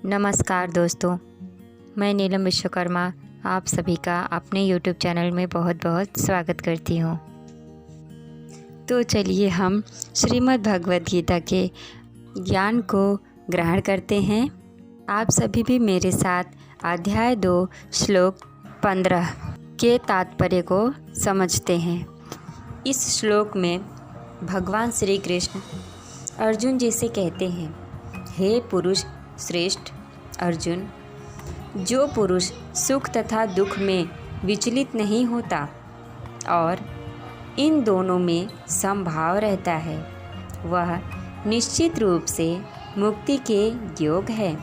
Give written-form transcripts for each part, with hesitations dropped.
नमस्कार दोस्तों, मैं नीलम विश्वकर्मा आप सभी का अपने YouTube चैनल में बहुत बहुत स्वागत करती हूँ। तो चलिए हम श्रीमद् भगवद गीता के ज्ञान को ग्रहण करते हैं। आप सभी भी मेरे साथ अध्याय 2 श्लोक 15 के तात्पर्य को समझते हैं। इस श्लोक में भगवान श्री कृष्ण अर्जुन जी से कहते हैं, हे पुरुष श्रेष्ठ अर्जुन, जो पुरुष सुख तथा दुख में विचलित नहीं होता और इन दोनों में समभाव रहता है, वह निश्चित रूप से मुक्ति के योग है।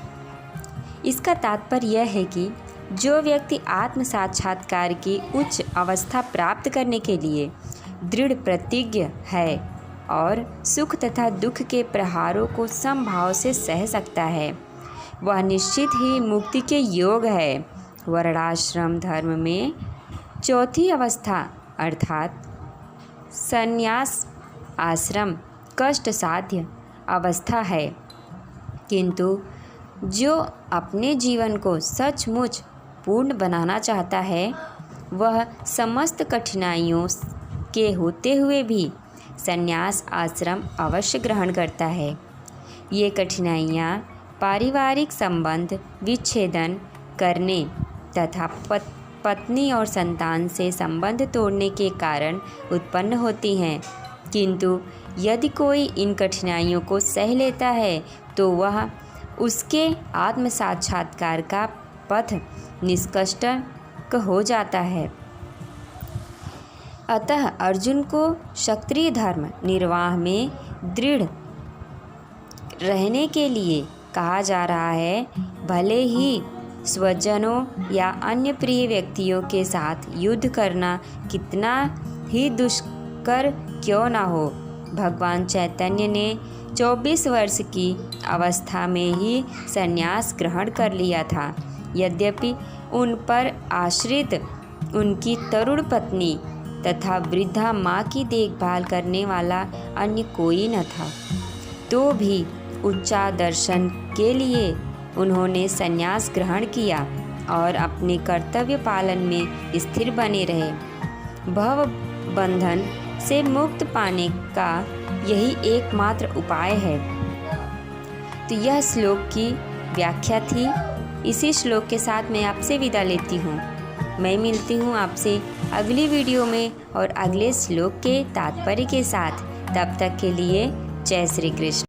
इसका तात्पर्य यह है कि जो व्यक्ति आत्म साक्षात्कार की उच्च अवस्था प्राप्त करने के लिए दृढ़ प्रतिज्ञ है और सुख तथा दुख के प्रहारों को समभाव से सह सकता है, वह निश्चित ही मुक्ति के योग है। वर्णाश्रम धर्म में चौथी अवस्था अर्थात संन्यास आश्रम कष्ट साध्य अवस्था है, किंतु जो अपने जीवन को सचमुच पूर्ण बनाना चाहता है, वह समस्त कठिनाइयों के होते हुए भी संन्यास आश्रम अवश्य ग्रहण करता है। ये कठिनाइयाँ पारिवारिक संबंध विच्छेदन करने तथा पत्नी और संतान से संबंध तोड़ने के कारण उत्पन्न होती हैं, किंतु यदि कोई इन कठिनाइयों को सह लेता है तो वह उसके आत्म साक्षात्कार का पथ निष्कष्ट हो जाता है। अतः अर्जुन को क्षत्रिय धर्म निर्वाह में दृढ़ रहने के लिए कहा जा रहा है। भले ही स्वजनों या अन्य प्रिय व्यक्तियों के साथ युद्ध करना कितना ही दुष्कर क्यों न हो, भगवान चैतन्य ने 24 वर्ष की अवस्था में ही संन्यास ग्रहण कर लिया था। यद्यपि उन पर आश्रित उनकी तरुण पत्नी तथा वृद्धा माँ की देखभाल करने वाला अन्य कोई न था, तो भी उच्चादर्शन के लिए उन्होंने संन्यास ग्रहण किया और अपने कर्तव्य पालन में स्थिर बने रहे। भव बंधन से मुक्त पाने का यही एकमात्र उपाय है। तो यह श्लोक की व्याख्या थी। इसी श्लोक के साथ मैं आपसे विदा लेती हूँ। मैं मिलती हूँ आपसे अगली वीडियो में और अगले श्लोक के तात्पर्य के साथ। तब तक के लिए जय श्री कृष्ण।